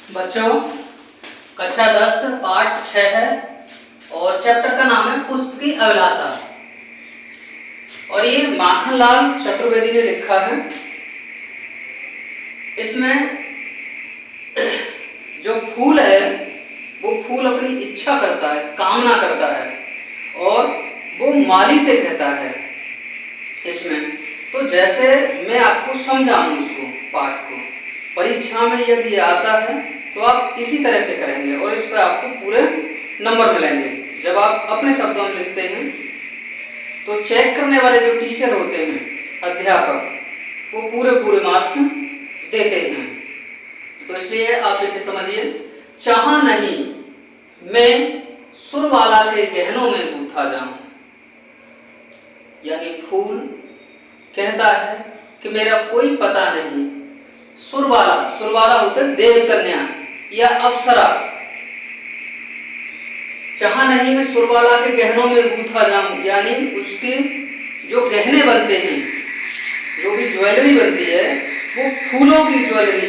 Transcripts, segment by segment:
बच्चों, कक्षा 10 पाठ 6 है और चैप्टर का नाम है पुष्प की अभिलाषा। और ये माखनलाल चतुर्वेदी ने लिखा है। इसमें जो फूल है वो फूल अपनी इच्छा करता है, कामना करता है और वो माली से कहता है। इसमें तो जैसे मैं आपको समझाऊं इसको पाठ को, परीक्षा में यदि आता है तो आप इसी तरह से करेंगे और इस पर आपको पूरे नंबर मिलेंगे। जब आप अपने शब्दों में लिखते हैं तो चेक करने वाले जो टीचर होते हैं, अध्यापक, वो पूरे मार्क्स देते हैं। तो इसलिए आप इसे समझिए। चाहा नहीं मैं सुरबाला के गहनों में गूंथा जाऊं, यानी फूल कहता है कि मेरा कोई पता नहीं। सुरबाला होते देव कन्या या अप्सरा। चाहा नहीं मैं सुरबाला के गहनों में गूंथा जाऊं, यानी उसके जो गहने बनते हैं, जो भी ज्वेलरी बनती है, वो फूलों की ज्वेलरी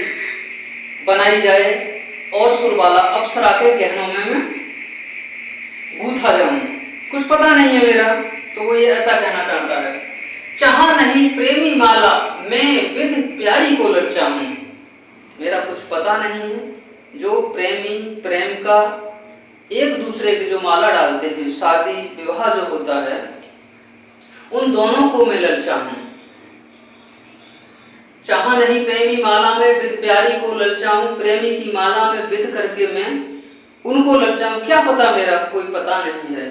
बनाई जाए और सुरबाला अप्सरा के गहनों में मैं गूंथा जाऊं। कुछ पता नहीं है मेरा, तो वो ये ऐसा कहना चाहता है। चाहा नहीं प्रेमी माला मैं विध प्यारी को ललचाऊं, मेरा कुछ पता नहीं है। जो प्रेमी प्रेम का एक दूसरे की जो माला डालते हैं, शादी विवाह जो होता है, उन दोनों को मैं ललचाऊं। चाहा नहीं प्रेमी माला में विध प्यारी को ललचाऊं, प्रेमी की माला में विध करके मैं उनको ललचाऊं, क्या पता मेरा कोई पता नहीं है।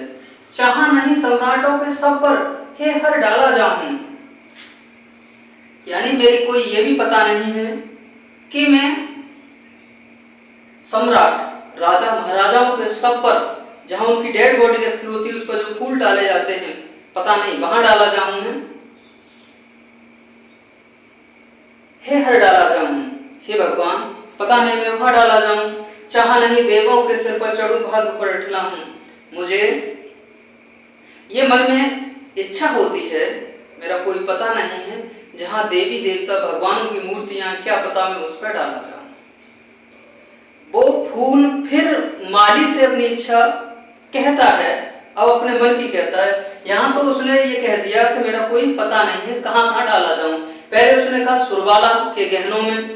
चाहा नहीं सम्राटों के सब पर हे हर डाला जाऊं, यानी मेरी कोई ये भी पता नहीं है कि मैं सम्राट राजा महाराजाओं के सब पर, जहां उनकी डेड बॉडी रखी होती है, उस पर जो फूल डाले जाते हैं, पता नहीं वहां डाला जाऊं मैं, हे हर डाला जाऊं, हे भगवान पता नहीं मैं वहां डाला जाऊं। चाहा नहीं देवों के सिर पर चढ़ू भाग पर उठला हूं, मुझे ये मन में इच्छा होती है, मेरा कोई पता नहीं है, जहां देवी देवता भगवानों की मूर्तियां, क्या पता मैं उस पर डाला जाऊं। वो फूल फिर माली से अपनी इच्छा कहता है, अब अपने मन की कहता है। यहाँ तो उसने ये कह दिया कि मेरा कोई पता नहीं है कहाँ डाला जाऊं। पहले उसने कहा सुरबाला के गहनों में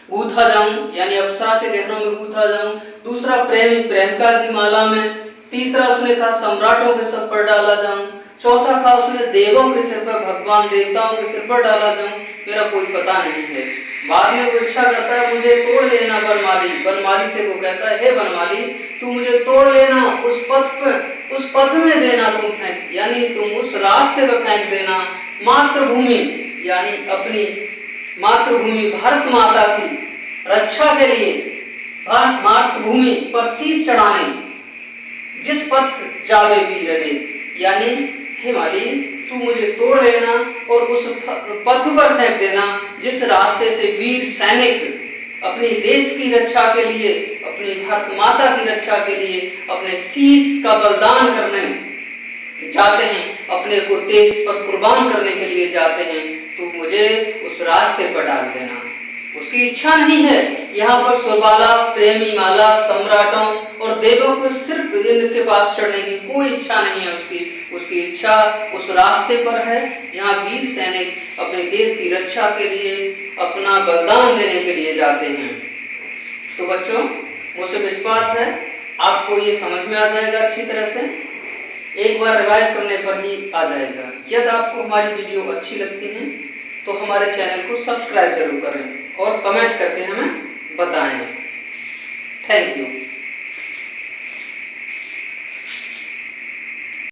गूंथा जाऊं, यानी अप्सरा के गहनों में गूंथा जाऊं। दूसरा प्रेमी प्रेमिका की माला में। तीसरा उसने कहा सम्राटों के सिर पर डाला जाऊं। चौथा कहा उसने देवों के सिर पर, भगवान देवताओं के सिर पर डाला जाऊं, मेरा कोई पता नहीं है। बाद में वो इच्छा करता है मुझे तोड़ लेना बनमाली। बनमाली से वो कहता है हे बनमाली तू मुझे तोड़ लेना, उस पथ में देना तुम फेंक, यानी तुम उस रास्ते पर फेंक देना। मातृभूमि यानी अपनी मातृभूमि भारत माता की रक्षा के लिए, भारत मातृभूमि पर शीश चढ़ाने जिस पथ जावे वीर रे, यानी हे माली तू मुझे तोड़ लेना और उस पथ पर फेंक देना जिस रास्ते से वीर सैनिक अपने देश की रक्षा के लिए, अपनी भारत माता की रक्षा के लिए अपने शीश का बलिदान करने जाते हैं, अपने को देश पर कुर्बान करने के लिए जाते हैं, तो मुझे उस रास्ते पर डाल देना। उसकी इच्छा नहीं है। यहाँ पर सुरबाला, प्रेमी माला, सम्राटों और देवों को सिर्फ इनके पास चढ़ने की कोई इच्छा नहीं है उसकी इच्छा उस रास्ते पर है जहाँ वीर सैनिक अपने देश की रक्षा के लिए अपना बलिदान देने के लिए जाते हैं। तो बच्चों, मुझे विश्वास है आपको ये समझ में आ जाएगा अच्छी तरह से। एक बार रिवाइज करने पर ही आ जाएगा। यदि आपको हमारी वीडियो अच्छी लगती है तो हमारे चैनल को सब्सक्राइब जरूर करें और कमेंट करके हमें बताएं। Thank you.